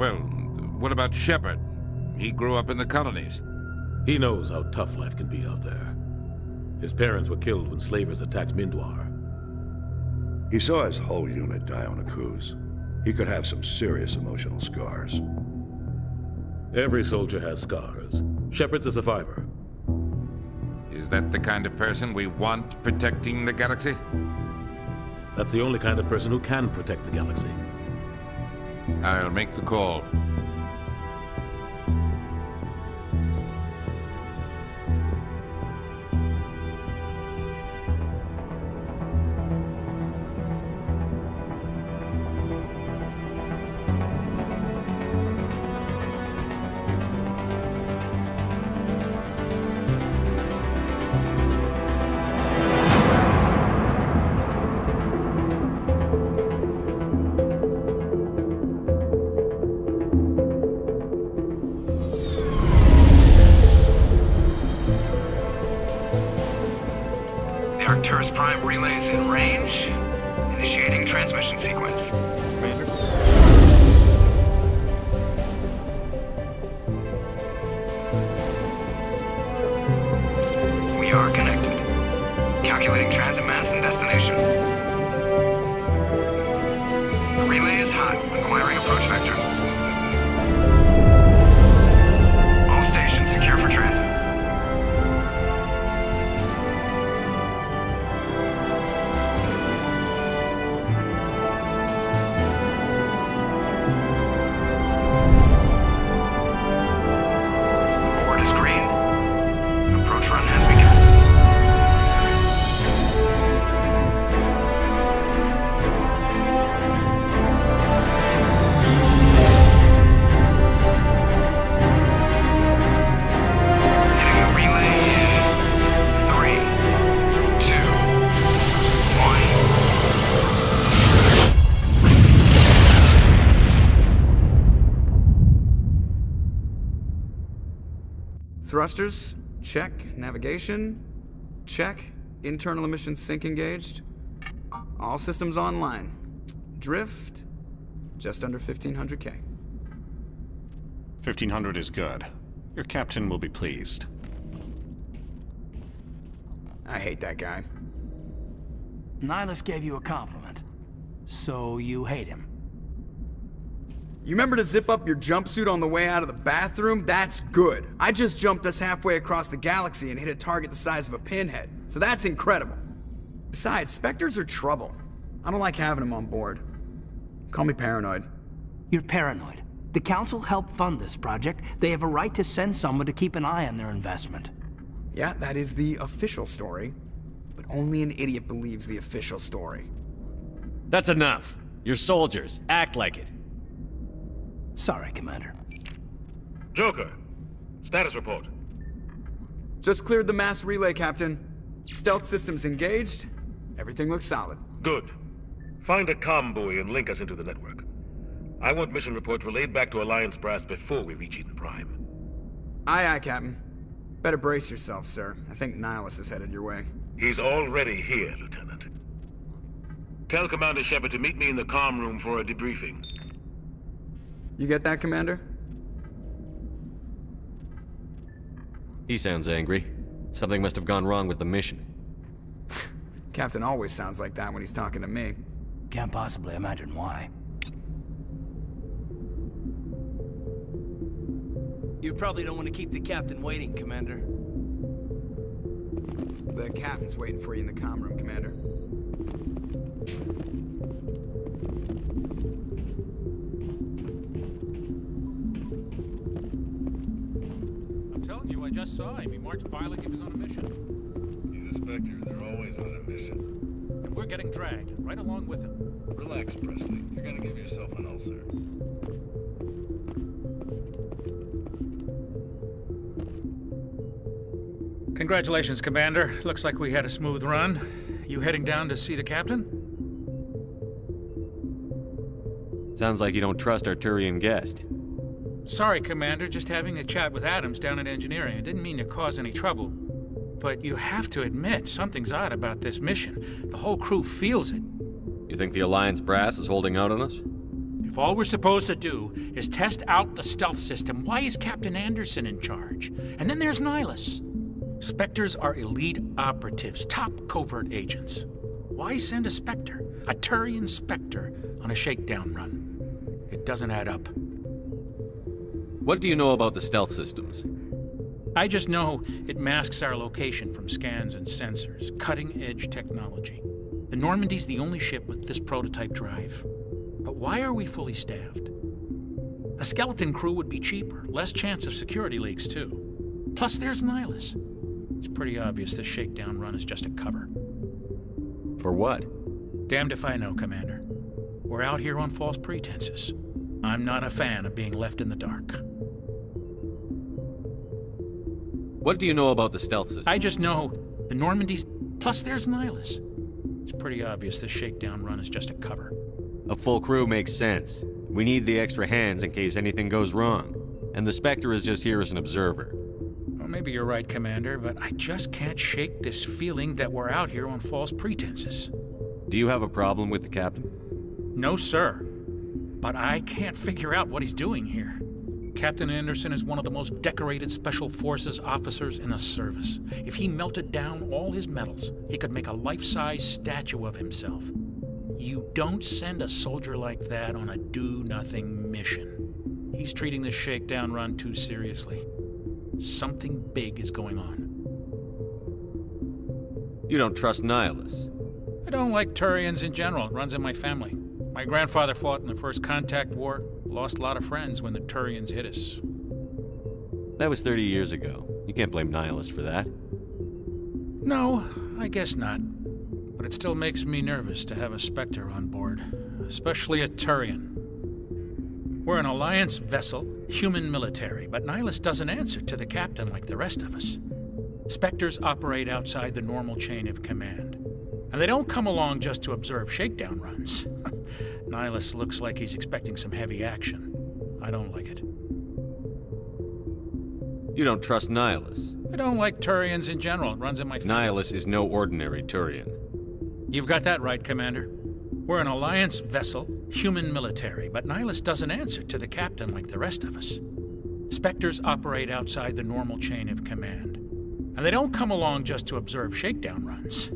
Well, what about Shepard? He grew up in the colonies. He knows how tough life can be out there. His parents were killed when slavers attacked Mindwar. He saw his whole unit die on a cruise. He could have some serious emotional scars. Every soldier has scars. Shepard's a survivor. Is that the kind of person we want protecting the galaxy? That's the only kind of person who can protect the galaxy. I'll make the call. Arcturus Prime relays in range. Initiating transmission sequence. We are connected. Calculating transit mass and destination. The relay is hot, acquiring approach vector. All stations secure for transit. Thrusters, check. Navigation, check. Internal emissions sync engaged. All systems online. Drift, just under 1,500K. 1,500 is good. Your captain will be pleased. I hate that guy. Nihilus gave you a compliment. So you hate him. You remember to zip up your jumpsuit on the way out of the bathroom? That's good. I just jumped us halfway across the galaxy and hit a target the size of a pinhead. So that's incredible. Besides, Spectres are trouble. I don't like having them on board. Call me paranoid. You're paranoid. The Council helped fund this project. They have a right to send someone to keep an eye on their investment. Yeah, that is the official story. But only an idiot believes the official story. That's enough. You're soldiers. Act like it. Sorry, Commander. Joker, status report. Just cleared the mass relay, Captain. Stealth systems engaged. Everything looks solid. Good. Find a comm buoy and link us into the network. I want mission reports relayed back to Alliance Brass before we reach Eden Prime. Aye, aye, Captain. Better brace yourself, sir. I think Nihilus is headed your way. He's already here, Lieutenant. Tell Commander Shepard to meet me in the comm room for a debriefing. You get that, Commander? He sounds angry. Something must have gone wrong with the mission. Captain always sounds like that when he's talking to me. Can't possibly imagine why. You probably don't want to keep the captain waiting, Commander. The captain's waiting for you in the comm room, Commander. I'm telling you, I just saw him. He marched by like he was on a mission. He's a Spectre. They're always on a mission. And we're getting dragged, right along with him. Relax, Presley. You're gonna give yourself an ulcer. Congratulations, Commander. Looks like we had a smooth run. You heading down to see the captain? Sounds like you don't trust our Turian guest. Sorry, Commander. Just having a chat with Adams down at engineering. I didn't mean to cause any trouble. But you have to admit, something's odd about this mission. The whole crew feels it. You think the Alliance brass is holding out on us? If all we're supposed to do is test out the stealth system, why is Captain Anderson in charge? And then there's Nihilus. Spectres are elite operatives, top covert agents. Why send a Spectre, a Turian Spectre, on a shakedown run? It doesn't add up. What do you know about the stealth systems? I just know it masks our location from scans and sensors. Cutting-edge technology. The Normandy's the only ship with this prototype drive. But why are we fully staffed? A skeleton crew would be cheaper, less chance of security leaks, too. Plus, there's Nihilus. It's pretty obvious this shakedown run is just a cover. For what? Damned if I know, Commander. We're out here on false pretenses. I'm not a fan of being left in the dark. What do you know about the stealth system? I just know the Normandy's... Plus, there's Nihilus. It's pretty obvious this shakedown run is just a cover. A full crew makes sense. We need the extra hands in case anything goes wrong. And the Spectre is just here as an observer. Well, maybe you're right, Commander, but I just can't shake this feeling that we're out here on false pretenses. Do you have a problem with the captain? No, sir. But I can't figure out what he's doing here. Captain Anderson is one of the most decorated Special Forces officers in the service. If he melted down all his medals, he could make a life-size statue of himself. You don't send a soldier like that on a do-nothing mission. He's treating this shakedown run too seriously. Something big is going on. You don't trust Nihilus? I don't like Turians in general. It runs in my family. My grandfather fought in the First Contact War. Lost a lot of friends when the Turians hit us. That was 30 years ago. You can't blame Nihilus for that. No, I guess not. But it still makes me nervous to have a Spectre on board, especially a Turian. We're an Alliance vessel, human military, but Nihilus doesn't answer to the captain like the rest of us. Spectres operate outside the normal chain of command. And they don't come along just to observe shakedown runs. Nihilus looks like he's expecting some heavy action. I don't like it. You don't trust Nihilus? I don't like Turians in general. It runs in my family. Nihilus is no ordinary Turian. You've got that right, Commander. We're an Alliance vessel, human military, but Nihilus doesn't answer to the captain like the rest of us. Spectres operate outside the normal chain of command. And they don't come along just to observe shakedown runs.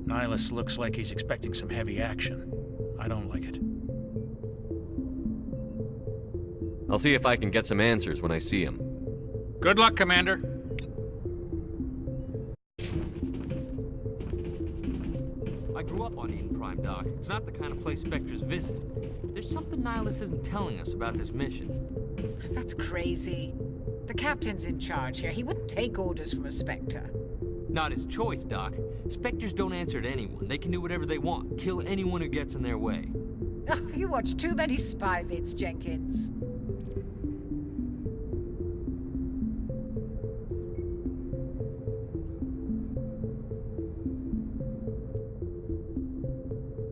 Nihilus looks like he's expecting some heavy action. I don't like it. I'll see if I can get some answers when I see him. Good luck, Commander. I grew up on Eden Prime, Doc. It's not the kind of place Spectres visit. There's something Nihilus isn't telling us about this mission. That's crazy. The captain's in charge here. He wouldn't take orders from a Spectre. Not his choice, Doc. Spectres don't answer to anyone. They can do whatever they want. Kill anyone who gets in their way. Oh, you watch too many spy vids, Jenkins.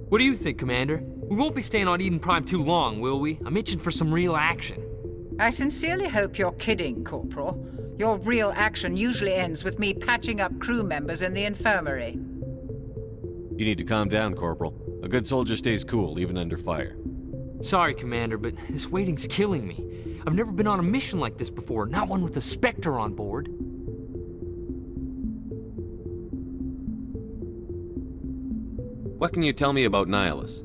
What do you think, Commander? We won't be staying on Eden Prime too long, will we? I'm itching for some real action. I sincerely hope you're kidding, Corporal. Your real action usually ends with me patching up crew members in the infirmary. You need to calm down, Corporal. A good soldier stays cool, even under fire. Sorry, Commander, but this waiting's killing me. I've never been on a mission like this before, not one with a Spectre on board. What can you tell me about Nihilus?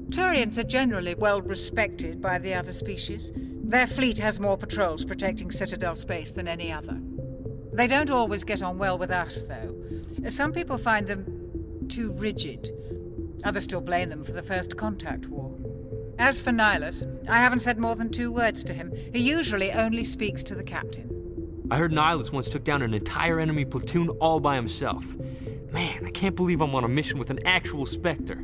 Turians are generally well respected by the other species. Their fleet has more patrols protecting Citadel space than any other. They don't always get on well with us, though. Some people find them too rigid. Others still blame them for the First Contact War. As for Nihilus, I haven't said more than 2 words to him. He usually only speaks to the captain. I heard Nihilus once took down an entire enemy platoon all by himself. Man, I can't believe I'm on a mission with an actual Spectre.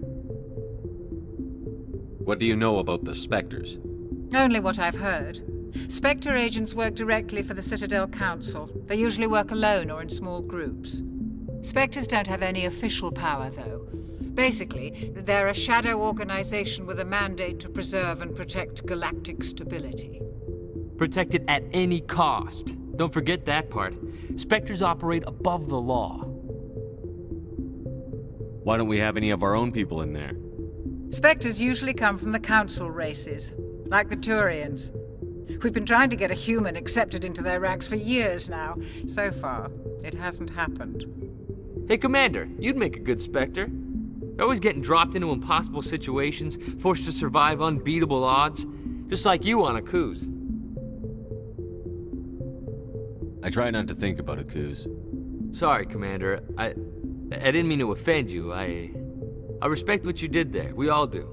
What do you know about the Spectres? Only what I've heard. Spectre agents work directly for the Citadel Council. They usually work alone or in small groups. Spectres don't have any official power, though. Basically, they're a shadow organization with a mandate to preserve and protect galactic stability. Protect it at any cost. Don't forget that part. Spectres operate above the law. Why don't we have any of our own people in there? Spectres usually come from the Council races, like the Turians. We've been trying to get a human accepted into their ranks for years now. So far, it hasn't happened. Hey, Commander, you'd make a good Spectre. You're always getting dropped into impossible situations, forced to survive unbeatable odds, just like you on a cruise. I try not to think about it, Coos. Sorry, Commander. I didn't mean to offend you. I respect what you did there. We all do.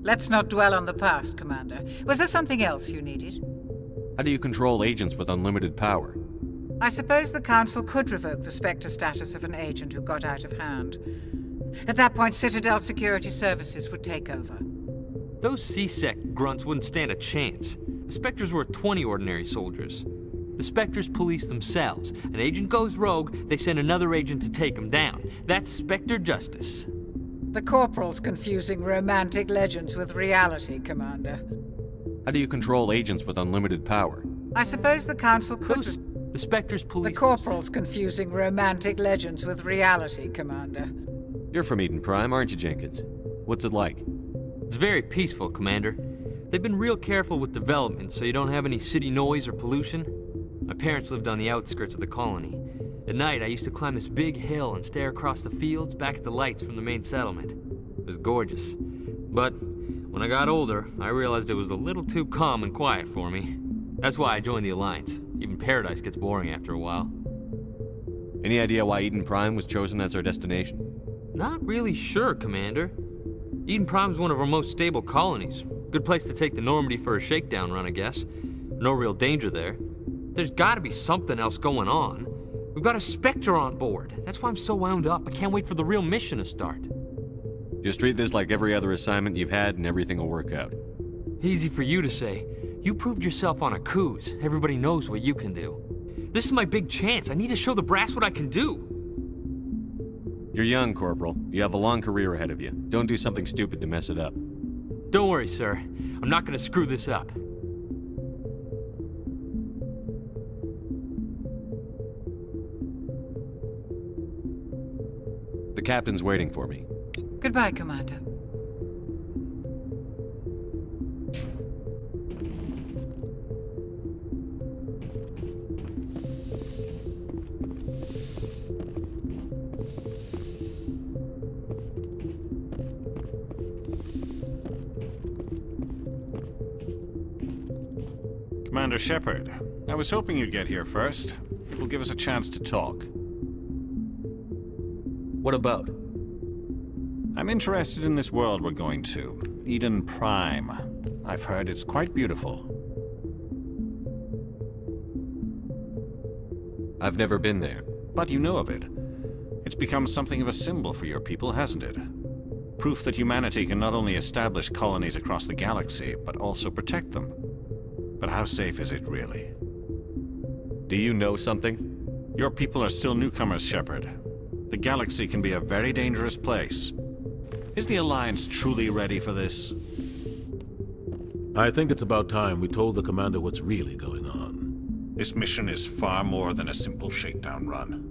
Let's not dwell on the past, Commander. Was there something else you needed? How do you control agents with unlimited power? I suppose the Council could revoke the Spectre status of an agent who got out of hand. At that point, Citadel Security Services would take over. Those C-Sec grunts wouldn't stand a chance. The Spectres were 20 ordinary soldiers. The Spectres police themselves. An agent goes rogue, they send another agent to take him down. That's Spectre justice. The Corporal's confusing romantic legends with reality, Commander. How do you control agents with unlimited power? I suppose the Council could... The Spectres police... The Corporal's confusing romantic legends with reality, Commander. You're from Eden Prime, aren't you, Jenkins? What's it like? It's very peaceful, Commander. They've been real careful with development, so you don't have any city noise or pollution. My parents lived on the outskirts of the colony. At night, I used to climb this big hill and stare across the fields back at the lights from the main settlement. It was gorgeous. But when I got older, I realized it was a little too calm and quiet for me. That's why I joined the Alliance. Even Paradise gets boring after a while. Any idea why Eden Prime was chosen as our destination? Not really sure, Commander. Eden Prime's one of our most stable colonies. Good place to take the Normandy for a shakedown run, I guess. No real danger there. There's gotta be something else going on. We've got a Spectre on board. That's why I'm so wound up. I can't wait for the real mission to start. Just treat this like every other assignment you've had and everything will work out. Easy for you to say. You proved yourself on a cruise. Everybody knows what you can do. This is my big chance. I need to show the brass what I can do. You're young, Corporal. You have a long career ahead of you. Don't do something stupid to mess it up. Don't worry, sir. I'm not gonna screw this up. The captain's waiting for me. Goodbye, Commander. Commander Shepard, I was hoping you'd get here first. It will give us a chance to talk. What about? I'm interested in this world we're going to, Eden Prime. I've heard it's quite beautiful. I've never been there. But you know of it. It's become something of a symbol for your people, hasn't it? Proof that humanity can not only establish colonies across the galaxy, but also protect them. But how safe is it, really? Do you know something? Your people are still newcomers, Shepard. The galaxy can be a very dangerous place. Is the Alliance truly ready for this? I think it's about time we told the Commander what's really going on. This mission is far more than a simple shakedown run.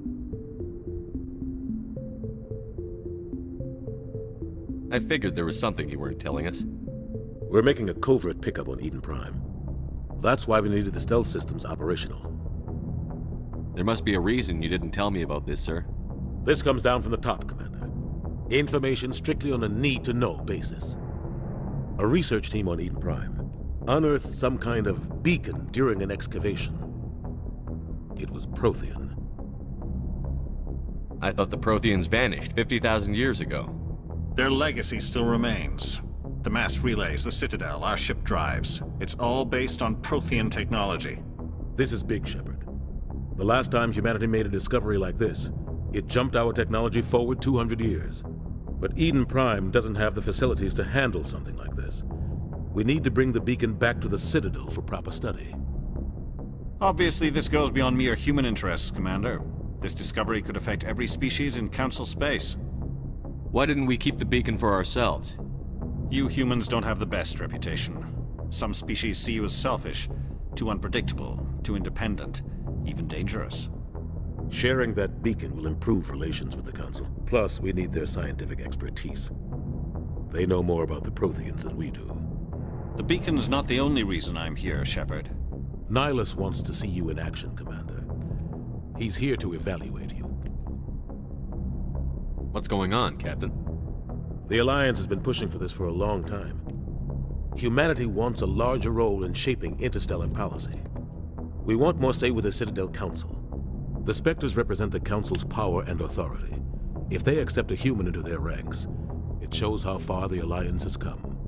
I figured there was something you weren't telling us. We're making a covert pickup on Eden Prime. That's why we needed the stealth systems operational. There must be a reason you didn't tell me about this, sir. This comes down from the top, Commander. Information strictly on a need-to-know basis. A research team on Eden Prime unearthed some kind of beacon during an excavation. It was Prothean. I thought the Protheans vanished 50,000 years ago. Their legacy still remains. The mass relays, the Citadel, our ship drives. It's all based on Prothean technology. This is big, Shepard. The last time humanity made a discovery like this, it jumped our technology forward 200 years. But Eden Prime doesn't have the facilities to handle something like this. We need to bring the beacon back to the Citadel for proper study. Obviously, this goes beyond mere human interests, Commander. This discovery could affect every species in Council space. Why didn't we keep the beacon for ourselves? You humans don't have the best reputation. Some species see you as selfish, too unpredictable, too independent, even dangerous. Sharing that beacon will improve relations with the Council. Plus, we need their scientific expertise. They know more about the Protheans than we do. The beacon's not the only reason I'm here, Shepard. Nihilus wants to see you in action, Commander. He's here to evaluate you. What's going on, Captain? The Alliance has been pushing for this for a long time. Humanity wants a larger role in shaping interstellar policy. We want more say with the Citadel Council. The Spectres represent the Council's power and authority. If they accept a human into their ranks, it shows how far the Alliance has come.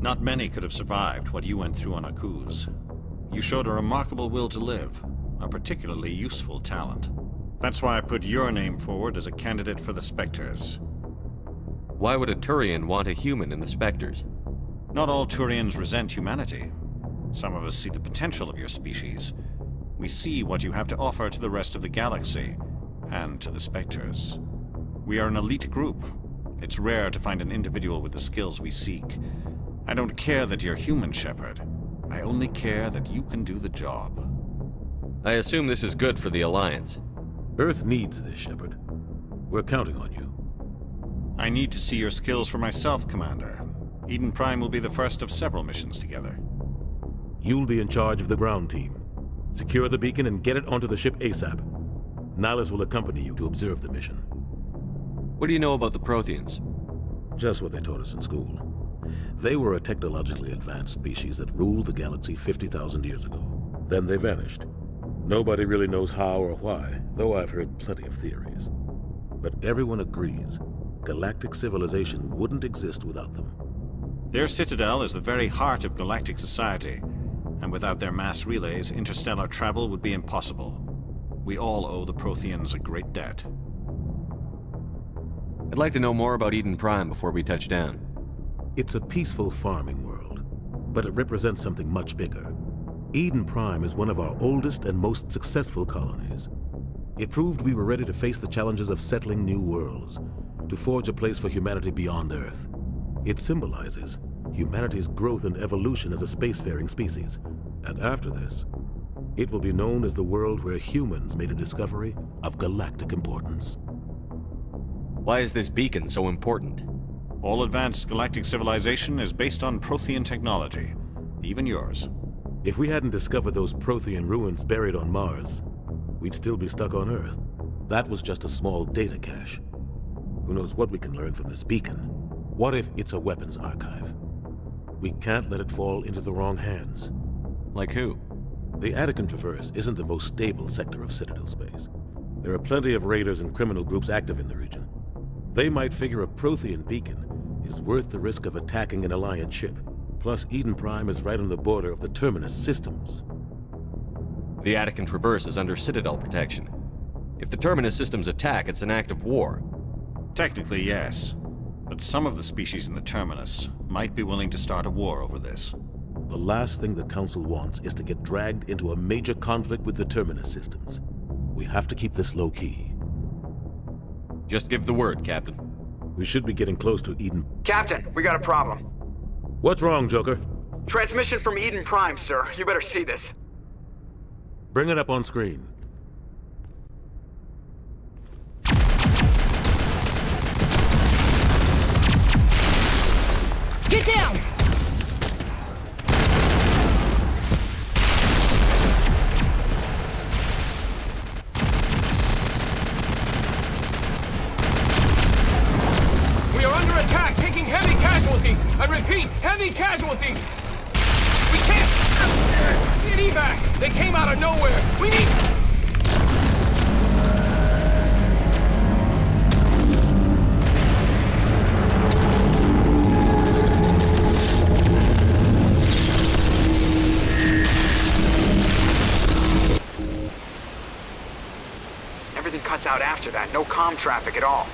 Not many could have survived what you went through on Akuz. You showed a remarkable will to live, a particularly useful talent. That's why I put your name forward as a candidate for the Spectres. Why would a Turian want a human in the Spectres? Not all Turians resent humanity. Some of us see the potential of your species. We see what you have to offer to the rest of the galaxy, and to the Spectres. We are an elite group. It's rare to find an individual with the skills we seek. I don't care that you're human, Shepard. I only care that you can do the job. I assume this is good for the Alliance. Earth needs this, Shepard. We're counting on you. I need to see your skills for myself, Commander. Eden Prime will be the first of several missions together. You'll be in charge of the ground team. Secure the beacon and get it onto the ship ASAP. Nihilus will accompany you to observe the mission. What do you know about the Protheans? Just what they taught us in school. They were a technologically advanced species that ruled the galaxy 50,000 years ago. Then they vanished. Nobody really knows how or why, though I've heard plenty of theories. But everyone agrees galactic civilization wouldn't exist without them. Their citadel is the very heart of galactic society, and without their mass relays, interstellar travel would be impossible. We all owe the Protheans a great debt. I'd like to know more about Eden Prime before we touch down. It's a peaceful farming world, but it represents something much bigger. Eden Prime is one of our oldest and most successful colonies. It proved we were ready to face the challenges of settling new worlds, to forge a place for humanity beyond Earth. It symbolizes humanity's growth and evolution as a spacefaring species. And after this, it will be known as the world where humans made a discovery of galactic importance. Why is this beacon so important? All advanced galactic civilization is based on Prothean technology, even yours. If we hadn't discovered those Prothean ruins buried on Mars, we'd still be stuck on Earth. That was just a small data cache. Who knows what we can learn from this beacon? What if it's a weapons archive? We can't let it fall into the wrong hands. Like who? The Attican Traverse isn't the most stable sector of Citadel space. There are plenty of raiders and criminal groups active in the region. They might figure a Prothean beacon is worth the risk of attacking an Alliance ship. Plus, Eden Prime is right on the border of the Terminus systems. The Attican Traverse is under Citadel protection. If the Terminus systems attack, it's an act of war. Technically, yes. But some of the species in the Terminus might be willing to start a war over this. The last thing the Council wants is to get dragged into a major conflict with the Terminus systems. We have to keep this low-key. Just give the word, Captain. We should be getting close to Eden. Captain, we got a problem. What's wrong, Joker? Transmission from Eden Prime, sir. You better see this. Bring it up on screen. Get down! We are under attack, taking heavy casualties. I repeat, heavy casualties. We can't get evac. They came out of nowhere. We need... Everything cuts out after that. No comm traffic at all.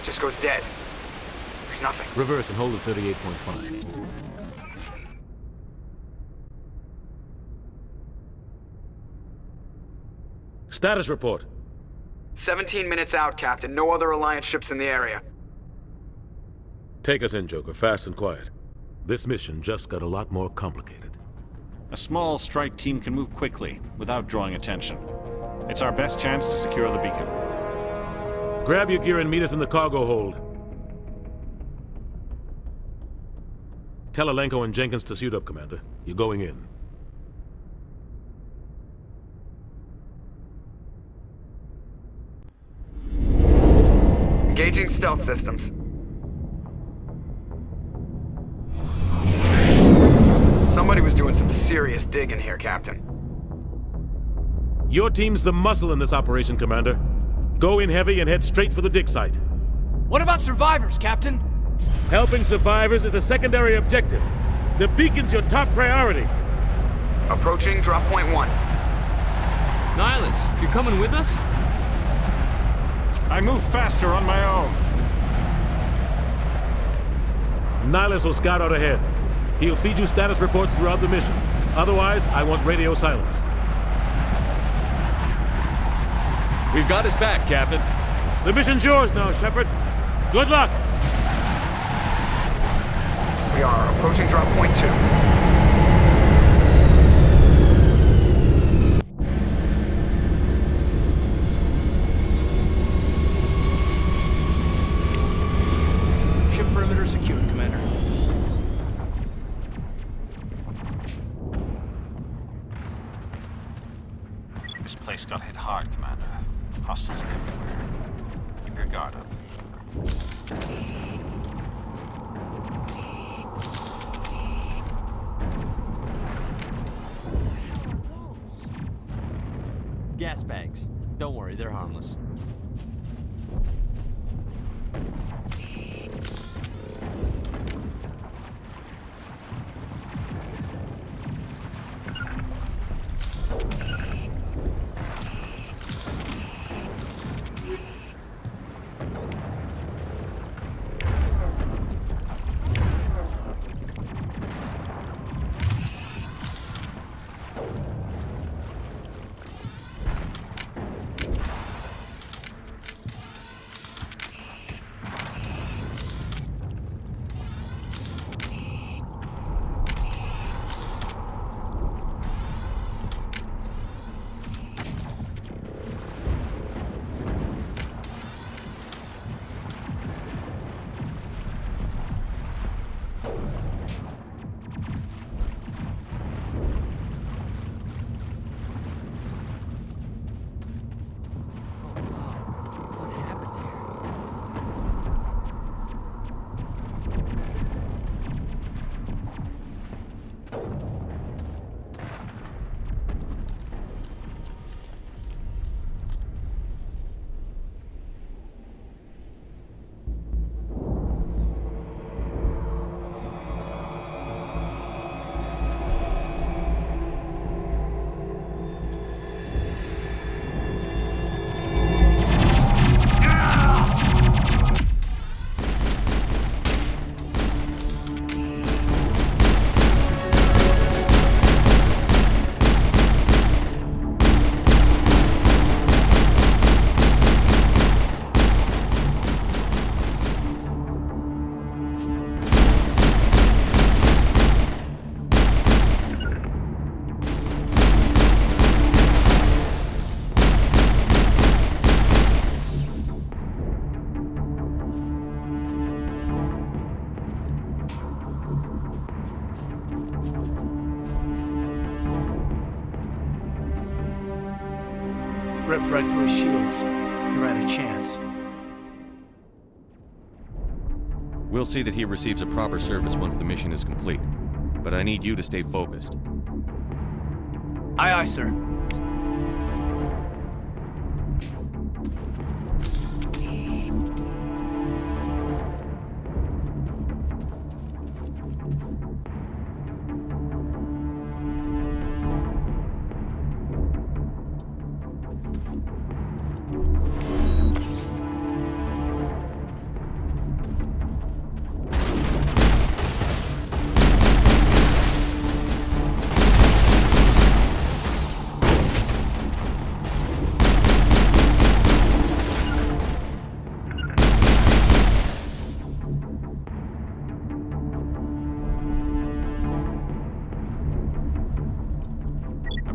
Just goes dead. There's nothing. Reverse and hold at 38.5. Status report. 17 minutes out, Captain. No other Alliance ships in the area. Take us in, Joker, fast and quiet. This mission just got a lot more complicated. A small strike team can move quickly, without drawing attention. It's our best chance to secure the beacon. Grab your gear and meet us in the cargo hold. Tell Alenko and Jenkins to suit up, Commander. You're going in. Engaging stealth systems. Somebody was doing some serious digging here, Captain. Your team's the muscle in this operation, Commander. Go in heavy and head straight for the dig site. What about survivors, Captain? Helping survivors is a secondary objective. The beacon's your top priority. Approaching drop point 1. Nihilus, you're coming with us? I move faster on my own. Nihilus will scout out ahead. He'll feed you status reports throughout the mission. Otherwise, I want radio silence. We've got his back, Captain. The mission's yours now, Shepard. Good luck! We are approaching drop point 2. Ship perimeter secured, Commander. This place got hit hard, Commander. Hostiles everywhere. Keep your guard up. Gas bags. Don't worry, they're harmless. Ripped right through his shields. You're at a chance. We'll see that he receives a proper service once the mission is complete. But I need you to stay focused. Aye, aye, sir.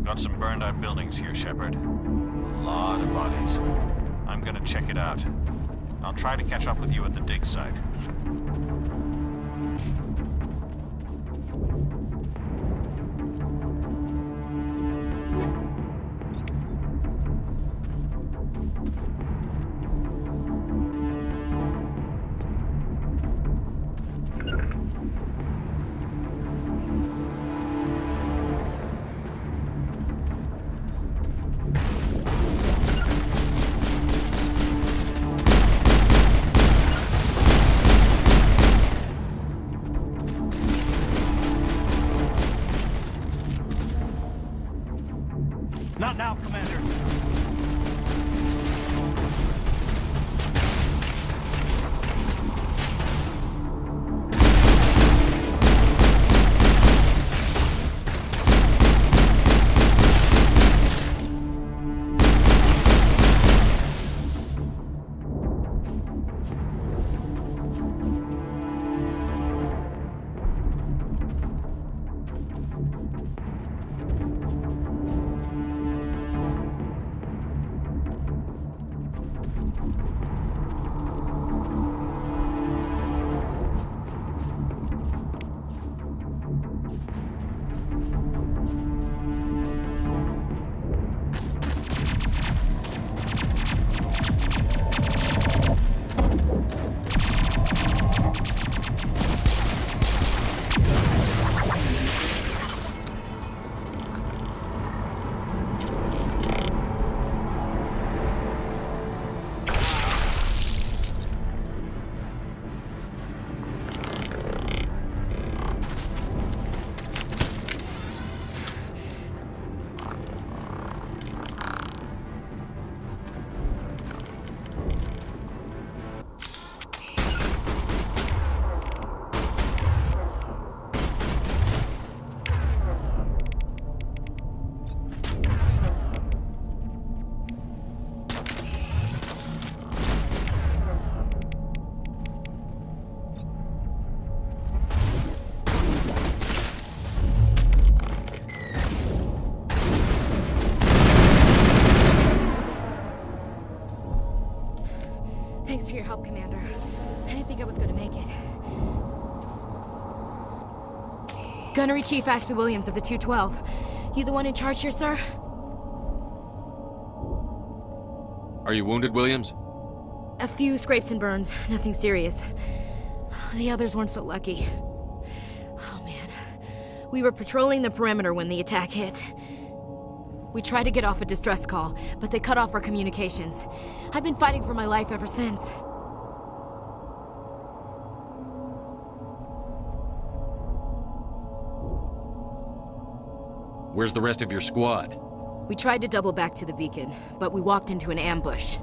Got some burned out buildings here, Shepard. A lot of bodies. I'm gonna check it out. I'll try to catch up with you at the dig site. Not now, Commander. Thanks for your help, Commander. I didn't think I was going to make it. Gunnery Chief Ashley Williams of the 212. You the one in charge here, sir? Are you wounded, Williams? A few scrapes and burns, nothing serious. The others weren't so lucky. Oh man. We were patrolling the perimeter when the attack hit. We tried to get off a distress call, but they cut off our communications. I've been fighting for my life ever since. Where's the rest of your squad? We tried to double back to the beacon, but we walked into an ambush.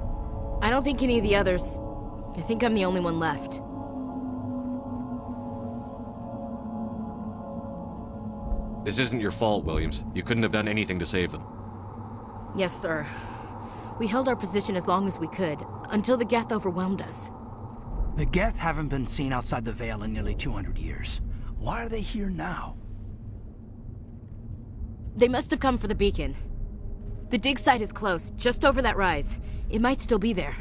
I don't think any of the others... I think I'm the only one left. This isn't your fault, Williams. You couldn't have done anything to save them. Yes, sir. We held our position as long as we could, until the Geth overwhelmed us. The Geth haven't been seen outside the Veil in nearly 200 years. Why are they here now? They must have come for the beacon. The dig site is close, just over that rise. It might still be there.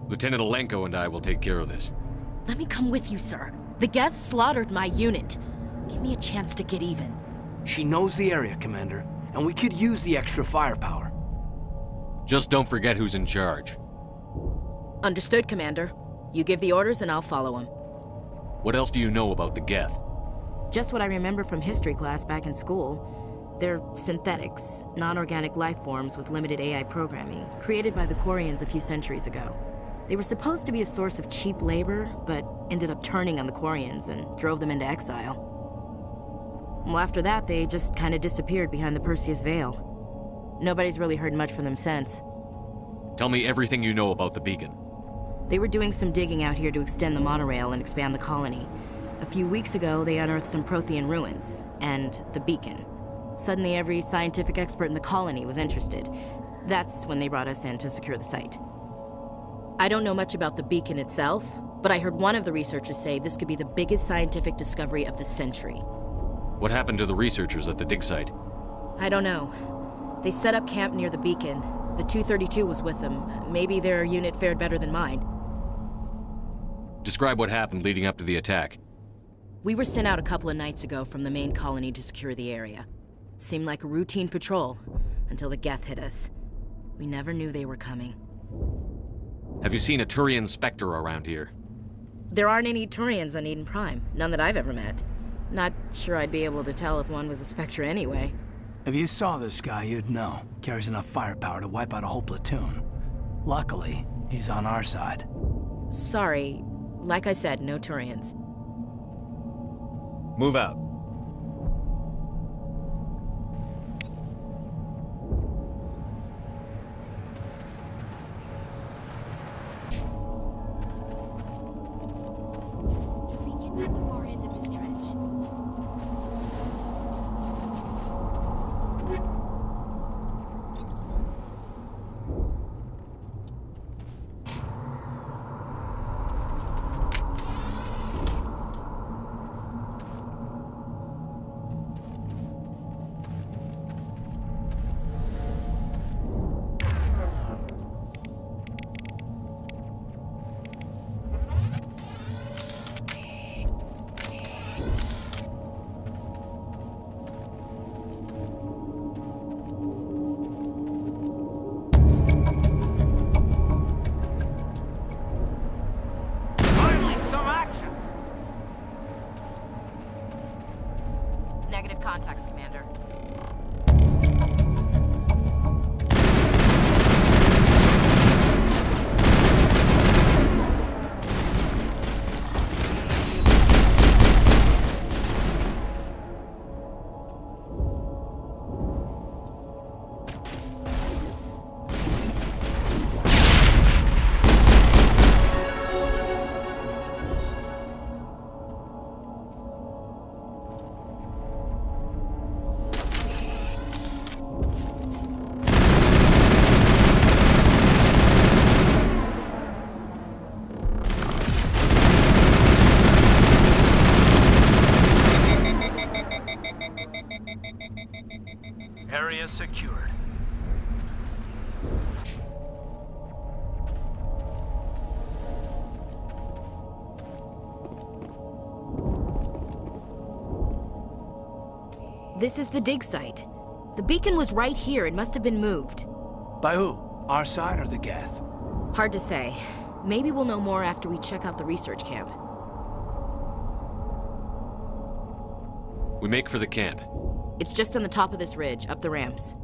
Lieutenant Alenko and I will take care of this. Let me come with you, sir. The Geth slaughtered my unit. Give me a chance to get even. She knows the area, Commander, and we could use the extra firepower. Just don't forget who's in charge. Understood, Commander. You give the orders and I'll follow them. What else do you know about the Geth? Just what I remember from history class back in school. They're synthetics, non-organic life forms with limited AI programming, created by the Quarians a few centuries ago. They were supposed to be a source of cheap labor, but ended up turning on the Quarians and drove them into exile. Well, after that, they just kind of disappeared behind the Perseus Veil. Nobody's really heard much from them since. Tell me everything you know about the beacon. They were doing some digging out here to extend the monorail and expand the colony. A few weeks ago, they unearthed some Prothean ruins, and the beacon. Suddenly, every scientific expert in the colony was interested. That's when they brought us in to secure the site. I don't know much about the beacon itself, but I heard one of the researchers say this could be the biggest scientific discovery of the century. What happened to the researchers at the dig site? I don't know. They set up camp near the beacon. The 232 was with them. Maybe their unit fared better than mine. Describe what happened leading up to the attack. We were sent out a couple of nights ago from the main colony to secure the area. Seemed like a routine patrol, until the Geth hit us. We never knew they were coming. Have you seen a Turian Spectre around here? There aren't any Turians on Eden Prime. None that I've ever met. Not sure I'd be able to tell if one was a Spectre anyway. If you saw this guy, you'd know. Carries enough firepower to wipe out a whole platoon. Luckily, he's on our side. Sorry. Like I said, no Turians. Move out. Beacon's at the far end of this trench. Negative contacts, Commander. Area secured. This is the dig site. The beacon was right here. It must have been moved. By who? Our side or the Geth? Hard to say. Maybe we'll know more after we check out the research camp. We make for the camp. It's just on the top of this ridge, up the ramps.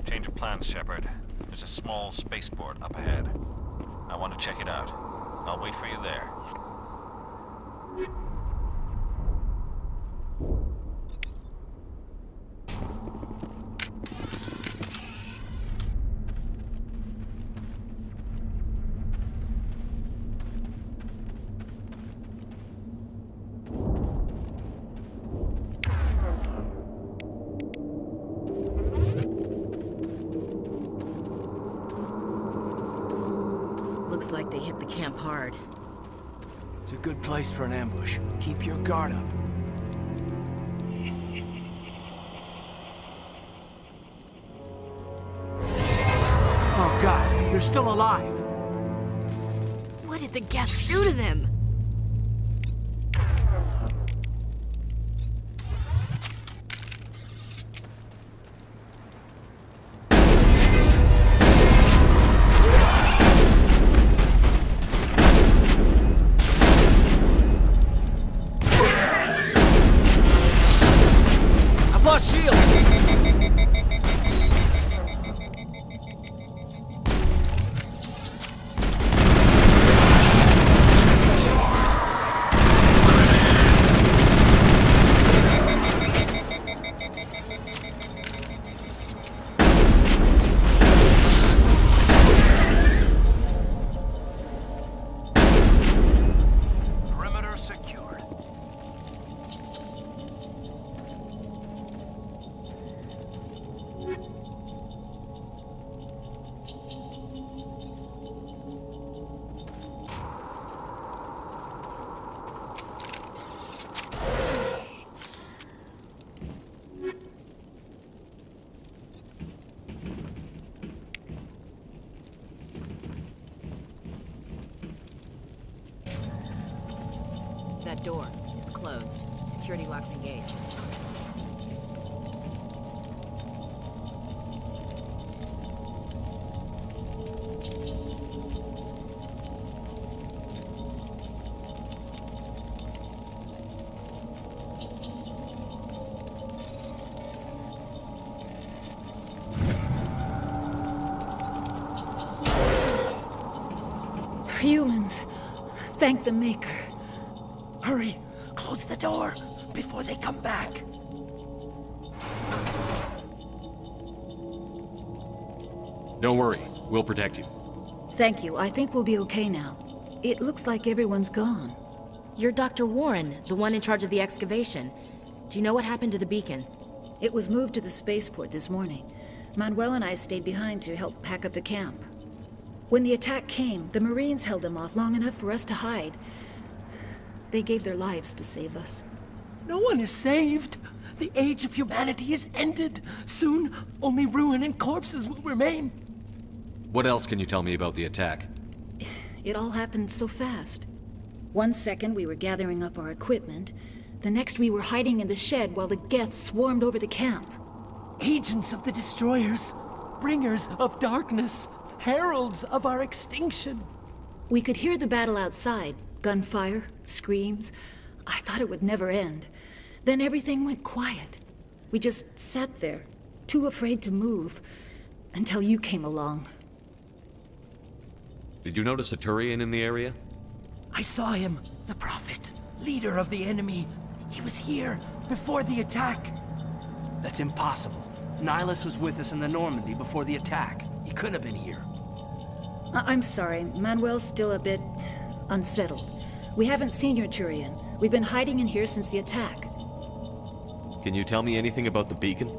Change of plans, Shepard. There's a small spaceport up ahead. I want to check it out. I'll wait for you there. Looks like they hit the camp hard. It's a good place for an ambush. Keep your guard up. Oh God, they're still alive. What did the Geth do to them? That door, it's closed. Security lock's engaged. Humans. Thank the Maker. Hurry! Close the door before they come back. Don't worry. We'll protect you. Thank you. I think we'll be okay now. It looks like everyone's gone. You're Dr. Warren, the one in charge of the excavation. Do you know what happened to the beacon? It was moved to the spaceport this morning. Manuel and I stayed behind to help pack up the camp. When the attack came, the Marines held them off long enough for us to hide. They gave their lives to save us. No one is saved. The age of humanity is ended. Soon, only ruin and corpses will remain. What else can you tell me about the attack? It all happened so fast. 1 second we were gathering up our equipment. The next we were hiding in the shed while the Geth swarmed over the camp. Agents of the Destroyers, bringers of darkness, heralds of our extinction. We could hear the battle outside. Gunfire, screams. I thought it would never end. Then everything went quiet. We just sat there, too afraid to move, until you came along. Did you notice a Turian in the area? I saw him, the Prophet, leader of the enemy. He was here before the attack. That's impossible. Nihilus was with us in the Normandy before the attack. He couldn't have been here. I'm sorry. Manuel's still a bit unsettled. We haven't seen your Turian. We've been hiding in here since the attack. Can you tell me anything about the beacon?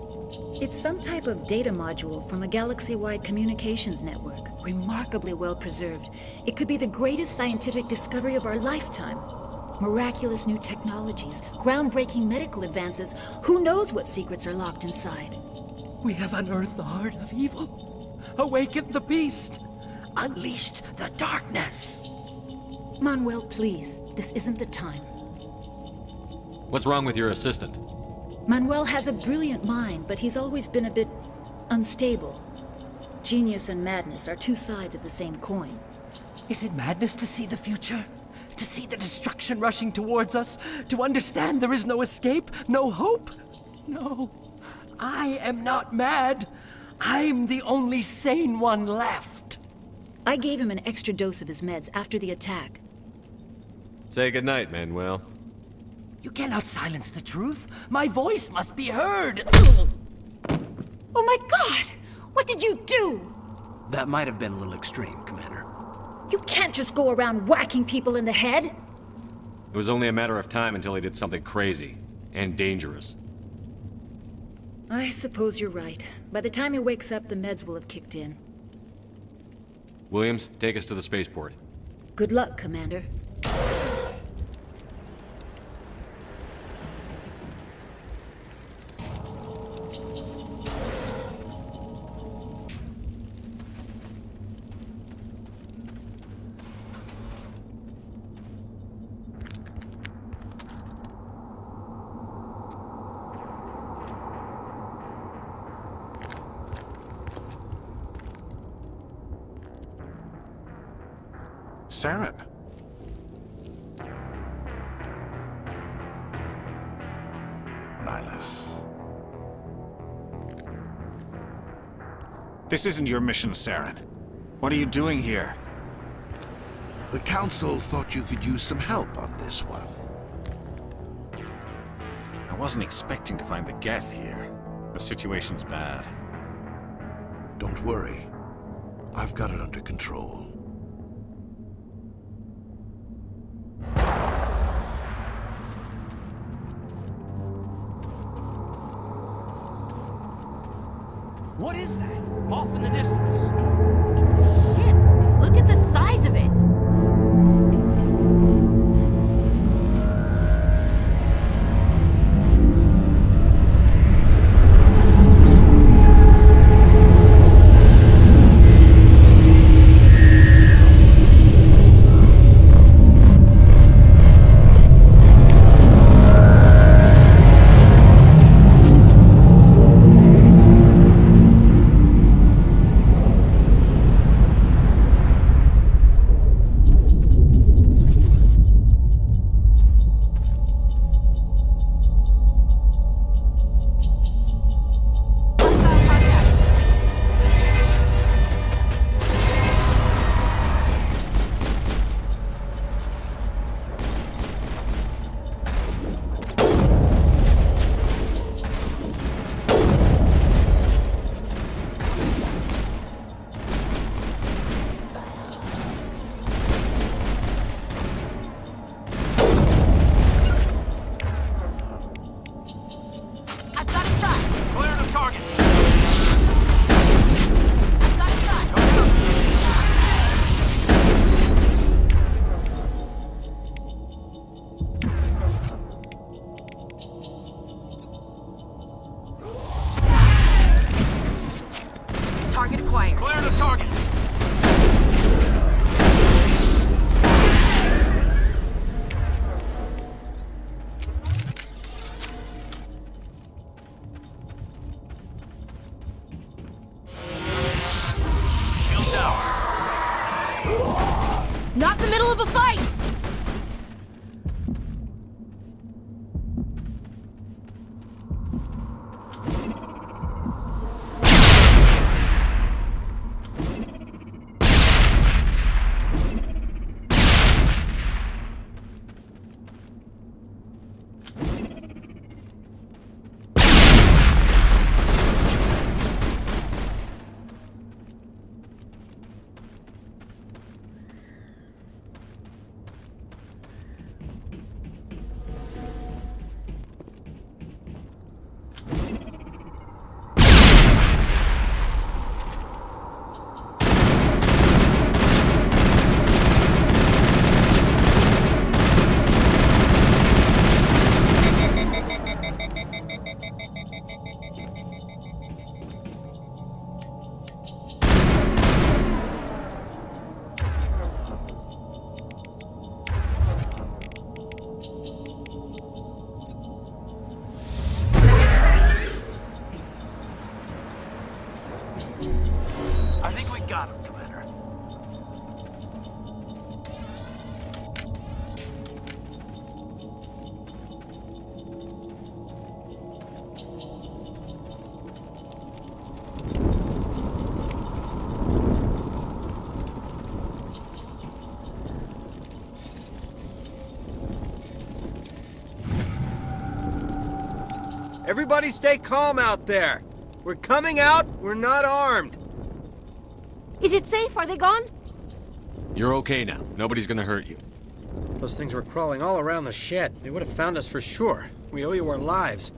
It's some type of data module from a galaxy-wide communications network. Remarkably well preserved. It could be the greatest scientific discovery of our lifetime. Miraculous new technologies, groundbreaking medical advances. Who knows what secrets are locked inside? We have unearthed the heart of evil, awakened the beast, unleashed the darkness. Manuel, please. This isn't the time. What's wrong with your assistant? Manuel has a brilliant mind, but he's always been a bit unstable. Genius and madness are two sides of the same coin. Is it madness to see the future? To see the destruction rushing towards us? To understand there is no escape? No hope? No. I am not mad. I'm the only sane one left. I gave him an extra dose of his meds after the attack. Say goodnight, Manuel. You cannot silence the truth. My voice must be heard. Oh my God! What did you do? That might have been a little extreme, Commander. You can't just go around whacking people in the head. It was only a matter of time until he did something crazy and dangerous. I suppose you're right. By the time he wakes up, the meds will have kicked in. Williams, take us to the spaceport. Good luck, Commander. Saren. Nihilus. This isn't your mission, Saren. What are you doing here? The Council thought you could use some help on this one. I wasn't expecting to find the Geth here. The situation's bad. Don't worry. I've got it under control. What is that? Off in the distance. It's a ship. Look at the size of it. I've got a shot. Clear the target. I've got a shot. Target acquired. Clear the target. Not in the middle of a fight! I think we got him, Commander. Everybody stay calm out there. We're coming out, we're not armed. Is it safe? Are they gone? You're okay now. Nobody's gonna hurt you. Those things were crawling all around the shed. They would have found us for sure. We owe you our lives.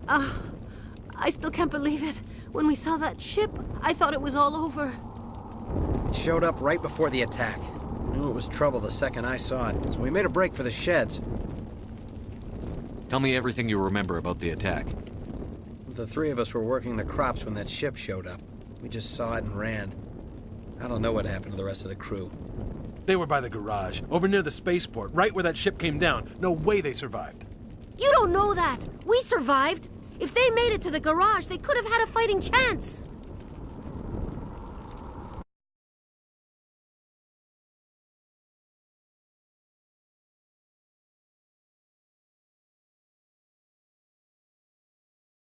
I still can't believe it. When we saw that ship, I thought it was all over. It showed up right before the attack. Knew it was trouble the second I saw it, so we made a break for the sheds. Tell me everything you remember about the attack. The three of us were working the crops when that ship showed up. We just saw it and ran. I don't know what happened to the rest of the crew. They were by the garage, over near the spaceport, right where that ship came down. No way they survived. You don't know that. We survived. If they made it to the garage, they could have had a fighting chance.